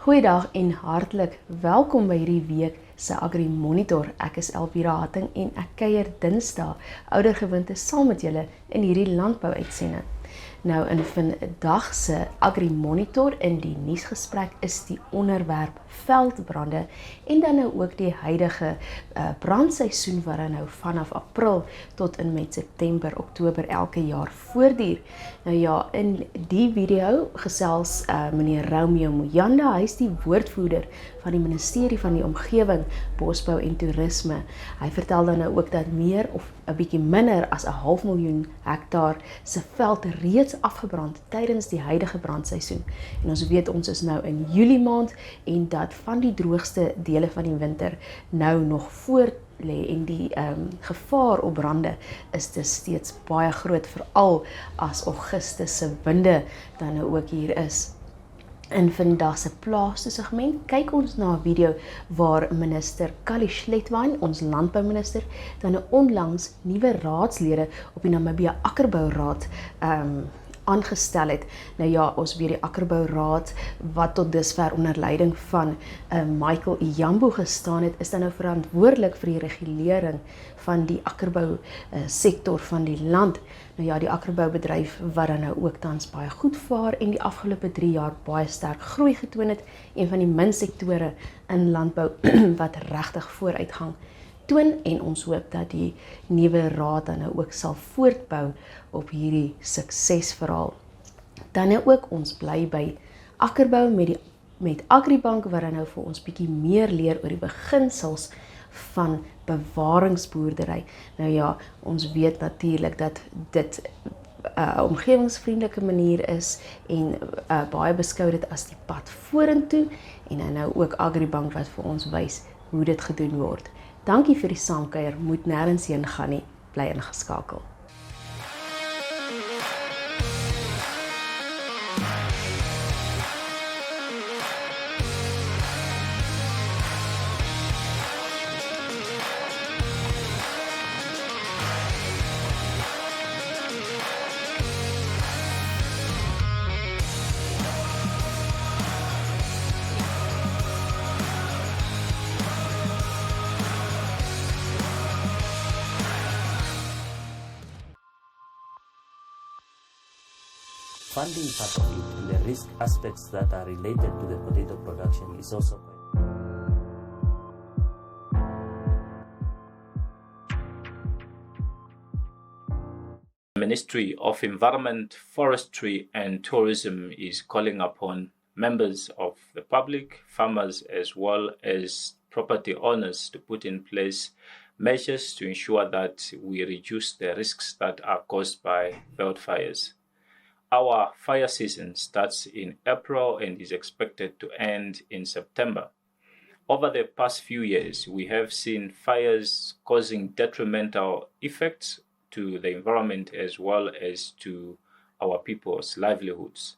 Goeiedag en hartlik welkom by hierdie week se Agri Monitor. Ek is Elvira Hatting en ek kuier Dinsdae oudergewoonte saam met julle in hierdie landbou-uitsending. Nou in vandag se Agri Monitor in die nuusgesprek is die onderwerp veldbrande en dan nou ook die huidige brandseisoen wat dan nou vanaf April tot en met September, Oktober elke jaar voortduur. Nou ja, in die video gesels meneer Romeo Muyunda, hy is die woordvoerder van die ministerie van die omgewing, bosbou en toerisme. Hy vertel dan nou ook dat meer of 'n bietjie minder as 'n 500.000 hektaar se veld reeds afgebrand tydens die huidige brandseisoen. En ons weet ons is nou in Julie maand en dat van die droogste dele van die winter nou nog voor lê en die gevaar op brande is dus steeds baie groot, veral as Augustus se winde dan nou ook hier is. In vandag se Plaas Toe-segment kyk ons na 'n video waar minister Calle Schlettwein, ons landbouminister, dan onlangs nuwe raadslede op die Namibië Akkerbouraad aangestel het. Nou ja, ons weet die Akkerbouraad wat tot dusver onder leiding van Michael Iyambo gestaan het, is dan nou verantwoordelik vir die regulering van die akkerbou sektor van die land. Nou ja, die akkerboubedryf wat dan nou ook tans baie goed vaar en die afgelope 3 jaar baie sterk groei getoon het, een van die min sektore in landbou wat regtig vooruitgang toon, en ons hoop dat die nuwe raad dan nou ook sal voortbou op hierdie suksesverhaal. Dan nou ook ons bly by akkerbou met AgriBank wat dan nou vir ons bietjie meer leer oor die beginsels van bewaringsboerdery. Nou ja, ons weet natuurlik dat dit 'n omgewingsvriendelike manier is en baie beskou dit as die pad vorentoe, en dan nou ook AgriBank wat vir ons wys hoe dit gedoen word. Dankie vir die saamkuier, moet nêrens heen gaan nie, bly ingeskakel. Funding part of it and the risk aspects that are related to the potato production is also quite. The Ministry of Environment, Forestry and Tourism is calling upon members of the public, farmers as well as property owners to put in place measures to ensure that we reduce the risks that are caused by wildfires. Our fire season starts in April and is expected to end in September. Over the past few years, we have seen fires causing detrimental effects to the environment as well as to our people's livelihoods.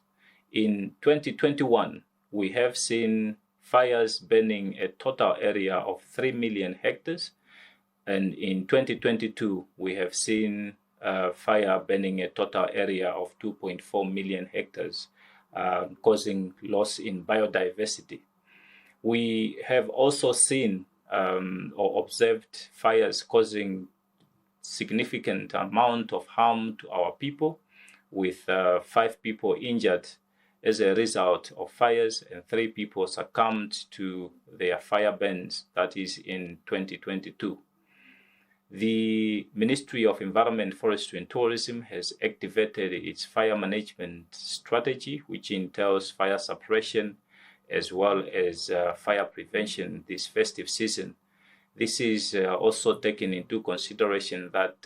In 2021, we have seen fires burning a total area of 3 million hectares, and in 2022, we have seen fire burning a total area of 2.4 million hectares, causing loss in biodiversity. We have also seen or observed fires causing significant amount of harm to our people, with 5 people injured as a result of fires and 3 people succumbed to their fire burns, that is in 2022. The Ministry of Environment, Forestry and Tourism has activated its fire management strategy, which entails fire suppression as well as fire prevention this festive season. This is also taken into consideration that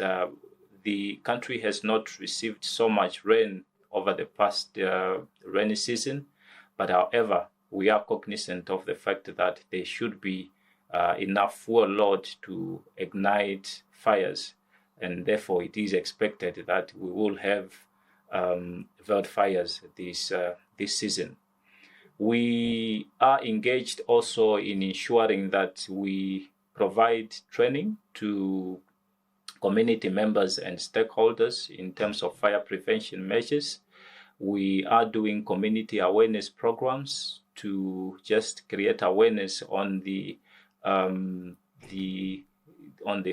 the country has not received so much rain over the past rainy season, but however, we are cognizant of the fact that there should be enough fuel load to ignite fires, and therefore it is expected that we will have wildfires this season. We are engaged also in ensuring that we provide training to community members and stakeholders in terms of fire prevention measures. We are doing community awareness programs to just create awareness on the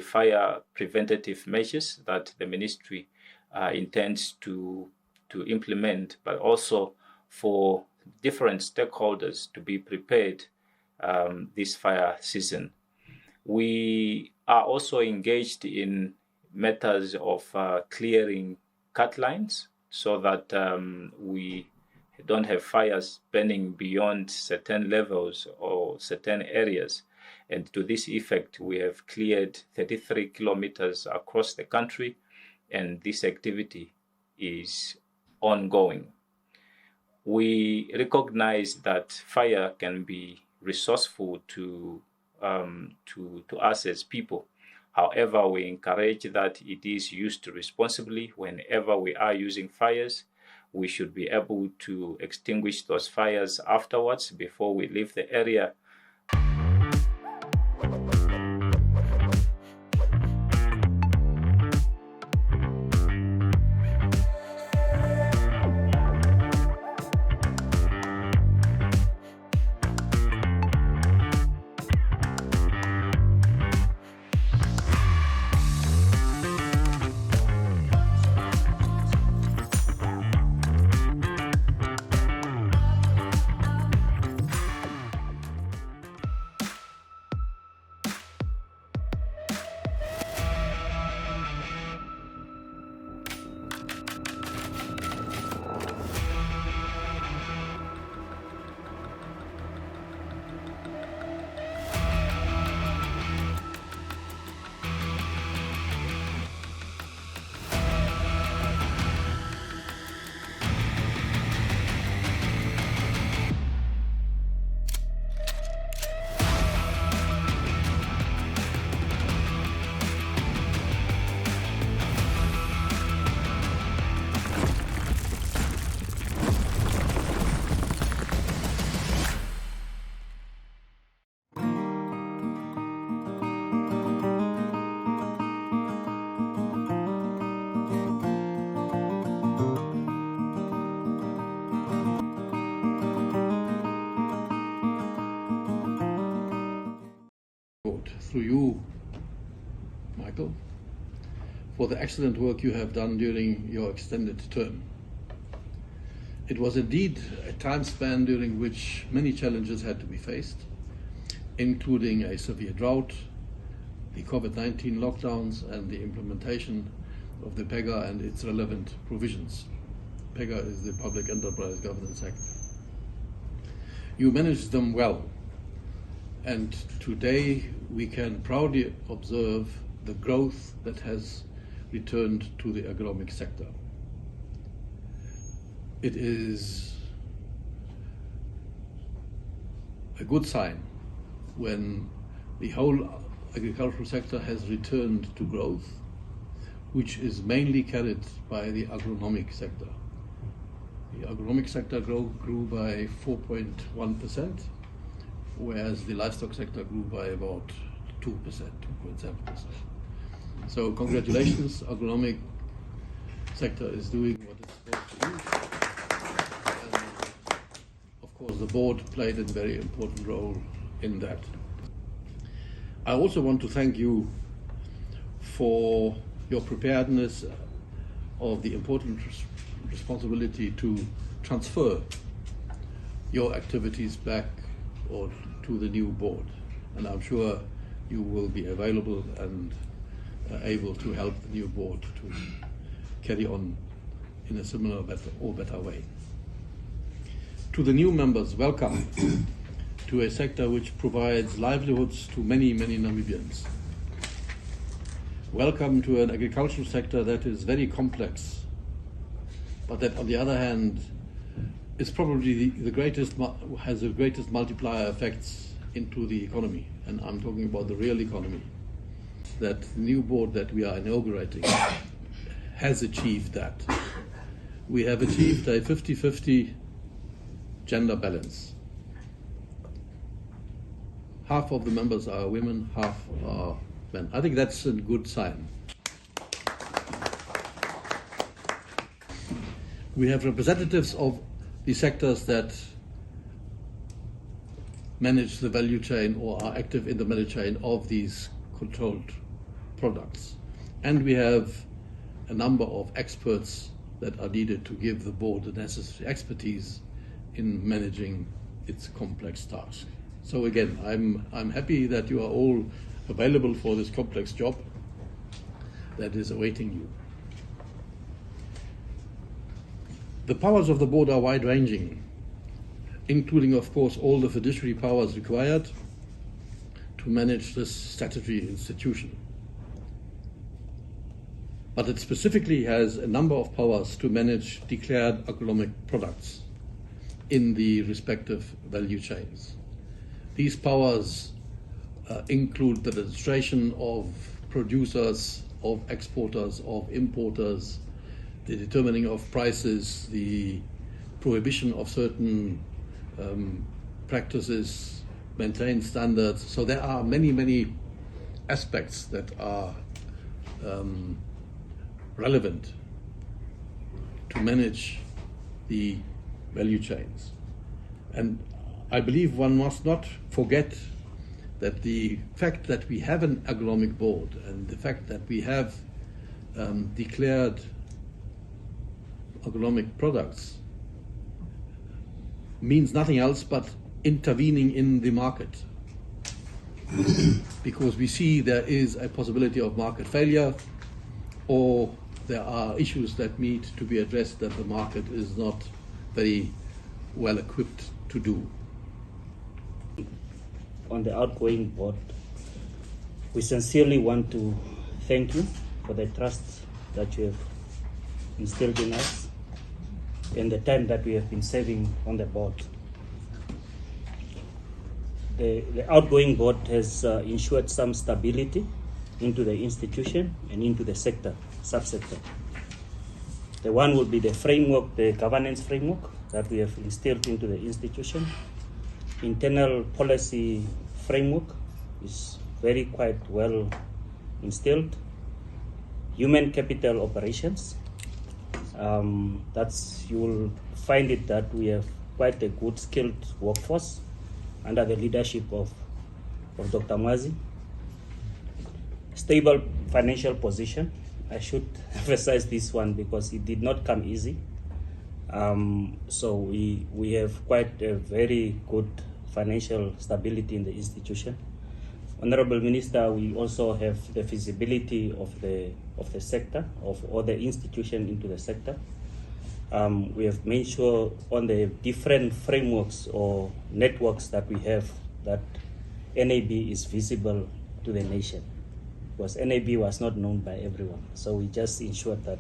fire preventative measures that the ministry intends to implement, but also for different stakeholders to be prepared this fire season. We are also engaged in matters of clearing cut lines so that we don't have fires burning beyond certain levels or certain areas. And to this effect, we have cleared 33 kilometers across the country, and this activity is ongoing. We recognize that fire can be resourceful to us as people. However, we encourage that it is used responsibly. Whenever we are using fires, we should be able to extinguish those fires afterwards before we leave the area. Through you, Michael, for the excellent work you have done during your extended term. It was indeed a time span during which many challenges had to be faced, including a severe drought, the COVID-19 lockdowns, and the implementation of the PEGA and its relevant provisions. PEGA is the Public Enterprise Governance Act. You managed them well, and today we can proudly observe the growth that has returned to the agronomic sector. It is a good sign when the whole agricultural sector has returned to growth, which is mainly carried by the agronomic sector. The agronomic sector grew by 4.1%, whereas the livestock sector grew by about 2%, 2.7%. So congratulations, agronomic sector is doing what it's supposed to do. And of course, the board played a very important role in that. I also want to thank you for your preparedness of the important responsibility to transfer your activities back or to the new board, and I'm sure you will be available and able to help the new board to carry on in a similar or better way. To the new members, welcome to a sector which provides livelihoods to many, many Namibians. Welcome to an agricultural sector that is very complex, but that on the other hand is probably has the greatest multiplier effects into the economy, and I'm talking about the real economy. That new board that we are inaugurating has achieved that. We have achieved a 50-50 gender balance. Half of the members are women, half are men. I think that's a good sign. We have representatives of the sectors that manage the value chain or are active in the value chain of these controlled products. And we have a number of experts that are needed to give the board the necessary expertise in managing its complex task. So again, I'm happy that you are all available for this complex job that is awaiting you. The powers of the board are wide-ranging, including, of course, all the fiduciary powers required to manage this statutory institution. But it specifically has a number of powers to manage declared agronomic products in the respective value chains. These powers include the registration of producers, of exporters, of importers, the determining of prices, the prohibition of certain practices, maintain standards. So there are many, many aspects that are relevant to manage the value chains. And I believe one must not forget that the fact that we have an agronomic board and the fact that we have declared agronomic products means nothing else but intervening in the market. Because we see there is a possibility of market failure, or there are issues that need to be addressed that the market is not very well equipped to do. On the outgoing board, we sincerely want to thank you for the trust that you have instilled in us and the time that we have been serving on the board. The outgoing board has ensured some stability into the institution and into the sector, subsector. The one will be the framework, the governance framework that we have instilled into the institution. Internal policy framework is very quite well instilled. Human capital operations, you will find it that we have quite a good skilled workforce under the leadership of Dr. Mwazi. Stable financial position. I should emphasize this one because it did not come easy. So we have quite a very good financial stability in the institution. Honorable Minister, we also have the feasibility of the sector, of all the institution into the sector. We have made sure on the different frameworks or networks that we have that NAB is visible to the nation, because NAB was not known by everyone. So we just ensured that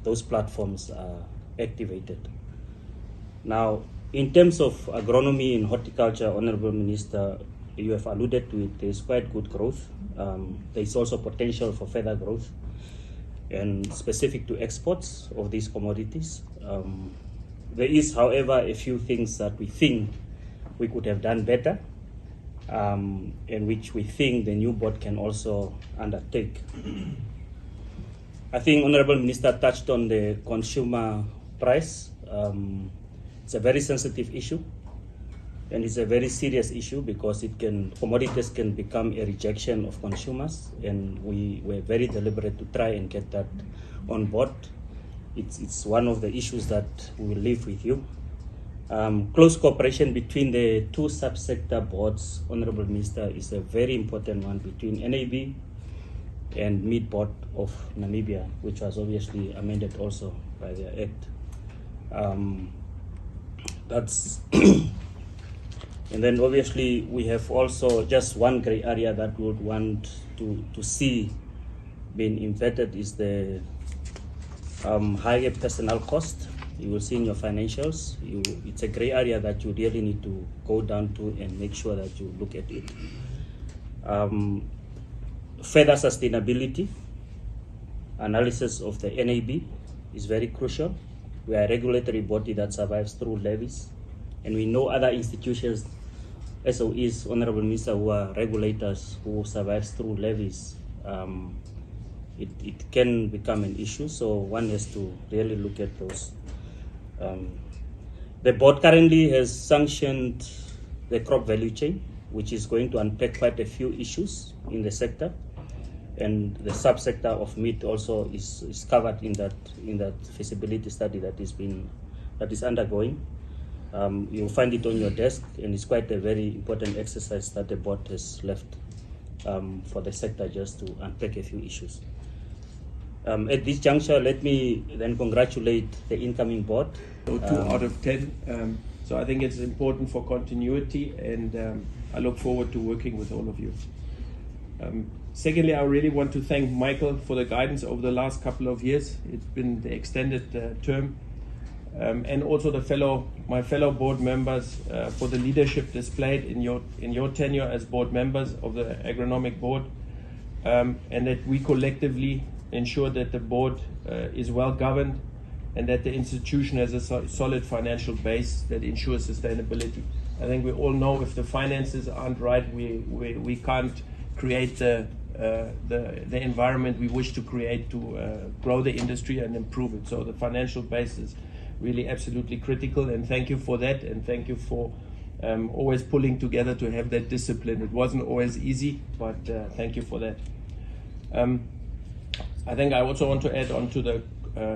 those platforms are activated. Now, in terms of agronomy and horticulture, Honorable Minister, you have alluded to it, there is quite good growth. There is also potential for further growth, and specific to exports of these commodities. There is, however, a few things that we think we could have done better, and which we think the new board can also undertake. I think Honorable Minister touched on the consumer price. It's a very sensitive issue, and it's a very serious issue because commodities can become a rejection of consumers, and we were very deliberate to try and get that on board. It's one of the issues that we will leave with you. Close cooperation between the two subsector boards, Honorable Minister, is a very important one between NAB and Meat Board of Namibia, which was obviously amended also by their act. And then obviously we have also just one gray area that we would want to see being inverted is the higher personnel cost. You will see in your financials, it's a gray area that you really need to go down to and make sure that you look at it. Further sustainability analysis of the NAB is very crucial. We are a regulatory body that survives through levies, and we know other institutions, SOEs, Honorable Minister, who are regulators who survives through levies. It can become an issue, so one has to really look at those. The board currently has sanctioned the crop value chain, which is going to unpack quite a few issues in the sector, and the subsector of meat also is covered in that feasibility study that is undergoing. You'll find it on your desk, and it's quite a very important exercise that the board has left for the sector just to unpack a few issues. At this juncture, let me then congratulate the incoming board. So 2 out of 10. So I think it's important for continuity, and I look forward to working with all of you. Secondly, I really want to thank Michael for the guidance over the last couple of years. It's been the extended term. And also my fellow board members for the leadership displayed in your tenure as board members of the Agronomic Board, and that we collectively ensure that the board is well governed and that the institution has a solid financial base that ensures sustainability. I think we all know if the finances aren't right, we can't create the environment we wish to create to grow the industry and improve it. So the financial base is really absolutely critical, and thank you for that, and thank you for always pulling together to have that discipline. It wasn't always easy, but thank you for that. I think I also want to add on to the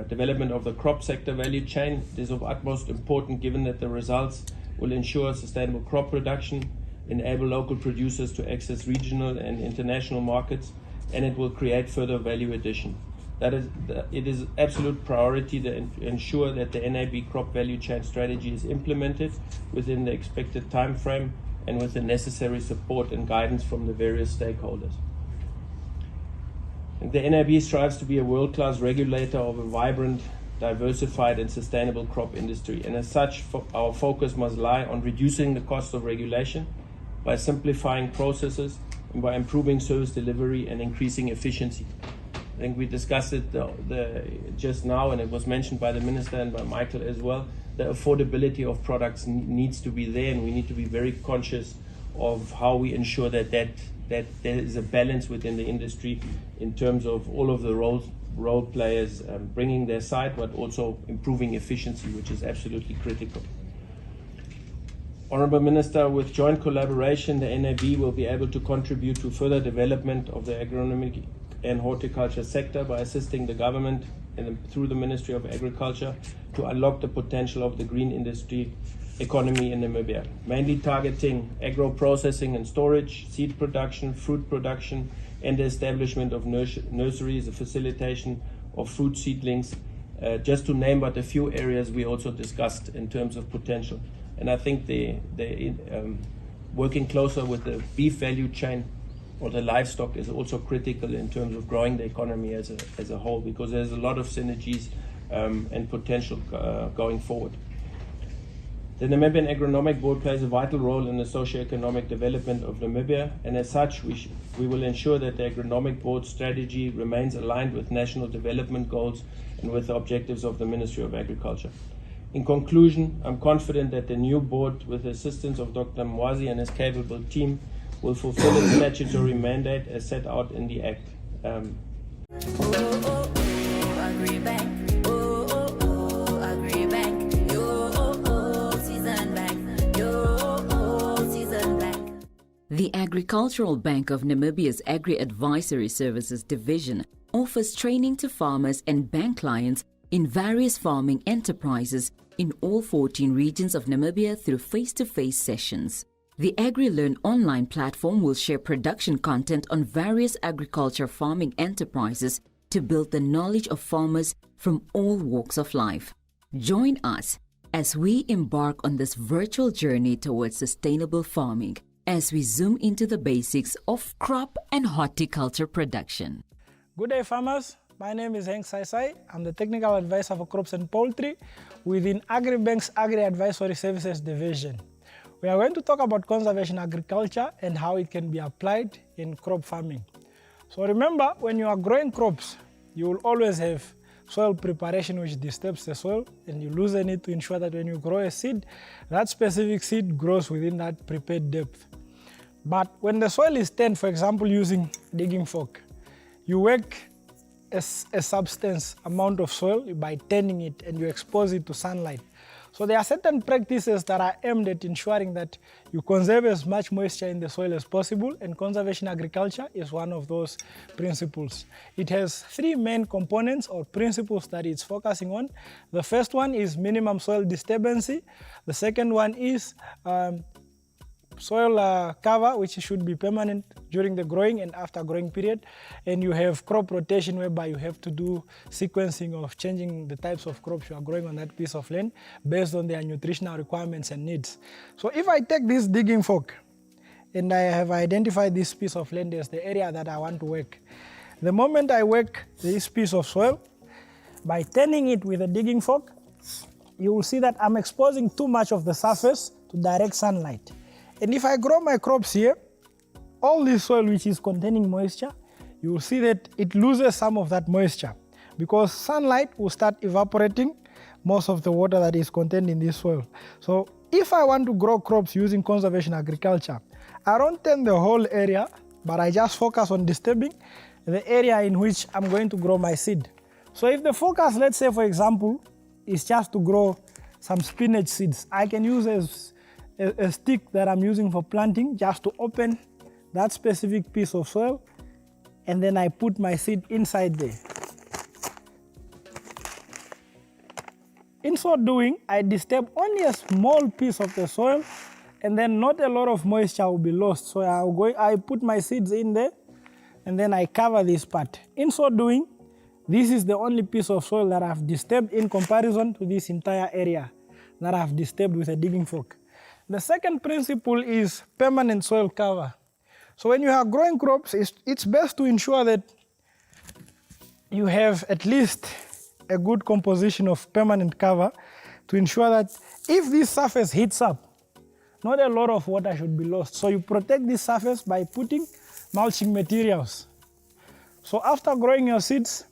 development of the crop sector value chain. It is of utmost importance given that the results will ensure sustainable crop production, enable local producers to access regional and international markets, and it will create further value addition. It is absolute priority to ensure that the NAB crop value chain strategy is implemented within the expected time frame and with the necessary support and guidance from the various stakeholders. And the NAB strives to be a world-class regulator of a vibrant, diversified and sustainable crop industry, and as such our focus must lie on reducing the cost of regulation by simplifying processes and by improving service delivery and increasing efficiency. I think we discussed it just now, and it was mentioned by the Minister and by Michael as well. The affordability of products needs to be there, and we need to be very conscious of how we ensure that there is a balance within the industry in terms of all of the role players bringing their side, but also improving efficiency, which is absolutely critical. Honourable Minister, with joint collaboration, the NAB will be able to contribute to further development of the agronomic and horticulture sector by assisting the government through the Ministry of Agriculture to unlock the potential of the green industry economy in Namibia, mainly targeting agro-processing and storage, seed production, fruit production, and the establishment of nurseries, the facilitation of fruit seedlings, just to name but a few areas we also discussed in terms of potential. And I think working closer with the beef value chain or the livestock is also critical in terms of growing the economy as a whole, because there's a lot of synergies and potential going forward. The Namibian Agronomic Board plays a vital role in the socio-economic development of Namibia, and as such we will ensure that the Agronomic Board strategy remains aligned with national development goals and with the objectives of the Ministry of Agriculture. In conclusion, I'm confident that the new board, with the assistance of Dr. Mwazi and his capable team, will fulfill its statutory mandate as set out in the Act. The Agricultural Bank of Namibia's Agri Advisory Services Division offers training to farmers and bank clients in various farming enterprises in all 14 regions of Namibia through face-to-face sessions. The AgriLearn online platform will share production content on various agriculture farming enterprises to build the knowledge of farmers from all walks of life. Join us as we embark on this virtual journey towards sustainable farming, as we zoom into the basics of crop and horticulture production. Good day, farmers. My name is Henk Saisai. I'm the Technical Advisor for Crops and Poultry within AgriBank's Agri Advisory Services Division. We are going to talk about conservation agriculture and how it can be applied in crop farming. So remember, when you are growing crops, you will always have soil preparation which disturbs the soil, and you loosen it to ensure that when you grow a seed, that specific seed grows within that prepared depth. But when the soil is tanned, for example using digging fork, you work a substance amount of soil by tanning it and you expose it to sunlight. So there are certain practices that are aimed at ensuring that you conserve as much moisture in the soil as possible, and conservation agriculture is one of those principles. It has three main components or principles that it's focusing on. The first one is minimum soil disturbance. The second one is soil cover, which should be permanent during the growing and after growing period. And you have crop rotation, whereby you have to do sequencing of changing the types of crops you are growing on that piece of land based on their nutritional requirements and needs. So if I take this digging fork and I have identified this piece of land as the area that I want to work, the moment I work this piece of soil, by turning it with a digging fork, you will see that I'm exposing too much of the surface to direct sunlight. And if I grow my crops here, all this soil which is containing moisture, you will see that it loses some of that moisture because sunlight will start evaporating most of the water that is contained in this soil. So if I want to grow crops using conservation agriculture, I don't turn the whole area, but I just focus on disturbing the area in which I'm going to grow my seed. So if the focus, let's say for example, is just to grow some spinach seeds, I can use a stick that I'm using for planting just to open that specific piece of soil, and then I put my seed inside there. In so doing, I disturb only a small piece of the soil, and then not a lot of moisture will be lost. So I put my seeds in there, and then I cover this part. In so doing, this is the only piece of soil that I've disturbed in comparison to this entire area that I've disturbed with a digging fork. The second principle is permanent soil cover. So when you are growing crops, it's best to ensure that you have at least a good composition of permanent cover to ensure that if this surface heats up, not a lot of water should be lost. So you protect this surface by putting mulching materials. So after growing your seeds,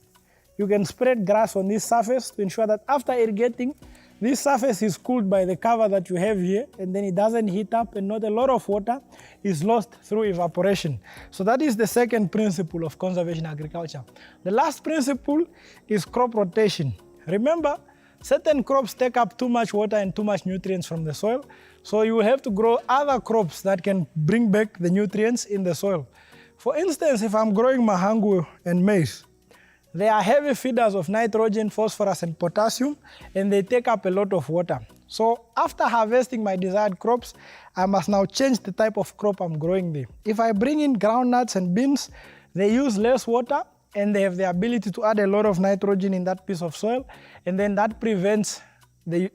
you can spread grass on this surface to ensure that after irrigating, this surface is cooled by the cover that you have here, and then it doesn't heat up and not a lot of water is lost through evaporation. So that is the second principle of conservation agriculture. The last principle is crop rotation. Remember, certain crops take up too much water and too much nutrients from the soil, so you will have to grow other crops that can bring back the nutrients in the soil. For instance, if I'm growing mahangu and maize, they are heavy feeders of nitrogen, phosphorus, and potassium, and they take up a lot of water. So after harvesting my desired crops, I must now change the type of crop I'm growing there. If I bring in groundnuts and beans, they use less water, and they have the ability to add a lot of nitrogen in that piece of soil, and then that prevents the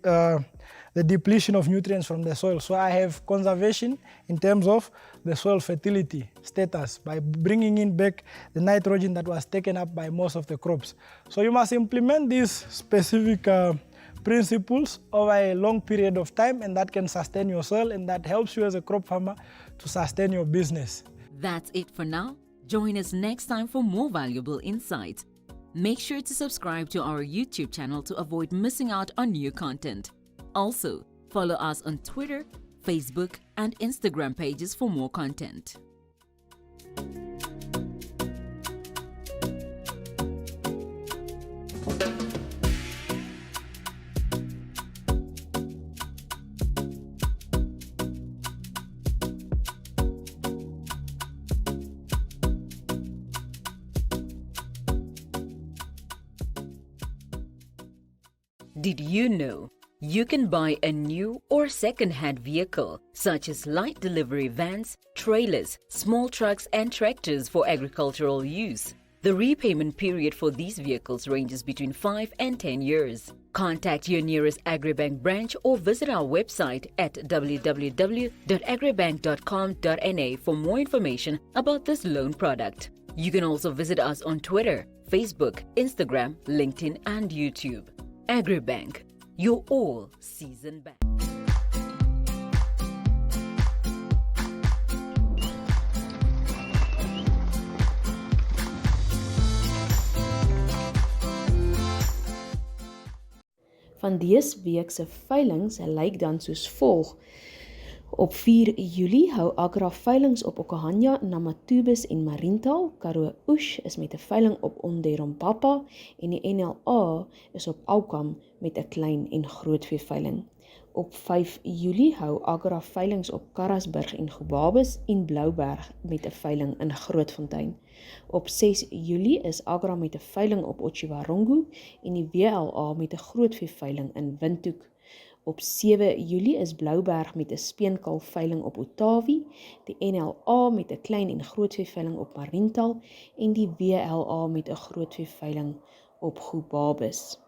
depletion of nutrients from the soil. So I have conservation in terms of the soil fertility status by bringing in back the nitrogen that was taken up by most of the crops. So you must implement these specific principles over a long period of time, and that can sustain your soil, and that helps you as a crop farmer to sustain your business. That's it for now. Join us next time for more valuable insights. Make sure to subscribe to our YouTube channel to avoid missing out on new content. Also, follow us on Twitter, Facebook, and Instagram pages for more content. Did you know you can buy a new or second-hand vehicle, such as light delivery vans, trailers, small trucks and tractors for agricultural use? The repayment period for these vehicles ranges between 5 and 10 years. Contact your nearest AgriBank branch or visit our website at www.agribank.com.na for more information about this loan product. You can also visit us on Twitter, Facebook, Instagram, LinkedIn and YouTube. AgriBank, your all-season bank. Van dese week se veilings lyk dan soos volg. Op 4 Julie hou Agra veilings op Okahanja, Namatubis en Mariental. Karoo Oesh is met 'n veiling op Onderompapa en die NLA is op Aukam met 'n klein en grootvee veiling. Op 5 Julie hou Agra veilings op Karasburg en Gobabis en Blouberg met 'n veiling in Grootfontein. Op 6 Julie is Agra met 'n veiling op Otjiwarongo en die WLA met 'n grootvee veiling in Windhoek. Op 7 Julie is Blouberg met 'n speenkal veiling op Otawie, die NLA met 'n klein en grootvee veiling op Mariental en die WLA met 'n grootvee veiling op Gobabis.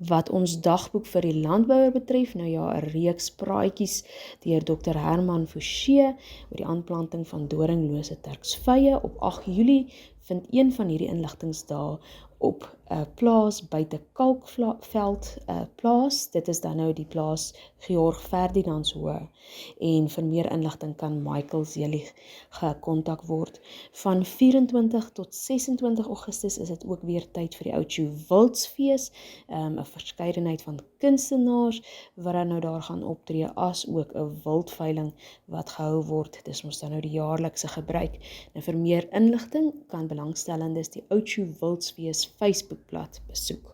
Wat ons dagboek vir die landbouer betref, nou ja, 'n reeks praatjies deur Dr. Herman Forshee oor die aanplanting van doringlose terksvye. Op 8 Julie vind een van hierdie inligtingsdae op 'n plaas buite Kalkveld plaas. Dit is dan nou die plaas Georg Ferdinands Hoë. En vir meer inligting kan Michael Zelig gekontak word. Van 24 tot 26 Augustus is dit ook weer tyd vir die Oudtshoorn Wildsfees, 'n verskeidenheid van kunstenaars wat dan nou daar gaan optree, as ook 'n wildveiling wat gehou word. Dis mos dan nou die jaarlikse gebruik. Nou vir meer inligting kan belangstellendes die Oudtshoorn Wildsfees Facebookblad besoek.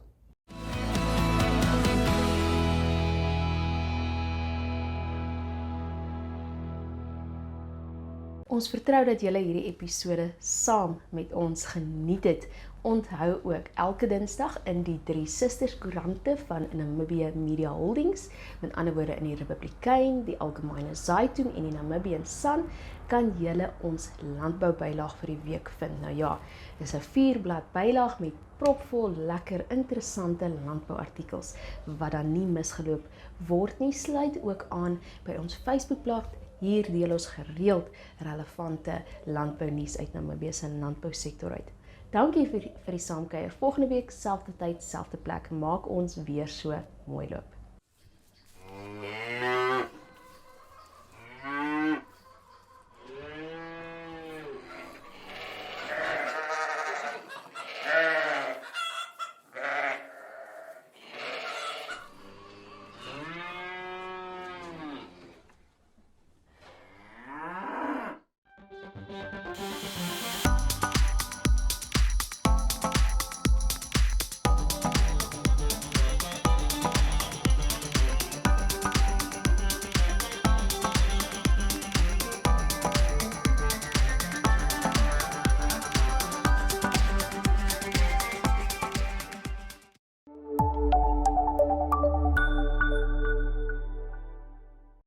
Ons vertrou dat julle hierdie episode saam met ons geniet het. Onthou ook elke Dinsdag in die 3 Susters koerante van Namibië Media Holdings, met ander woorde in die Republikein, die Algemene Zeitung en die Namibian Sun, kan julle ons landboubylaag vir die week vind. Nou ja, dis 'n 4-blad bylaag met propvol lekker interessante landbouartikels wat dan nie misgeloop word nie. Sluit ook aan by ons Facebookblad. Hier deel ons gereeld relevante landbounuus uit Namibië se landbousektor uit. Dankie vir die saamkuier. Volgende week, selfde tyd, selfde plek, maak ons weer so mooi loop.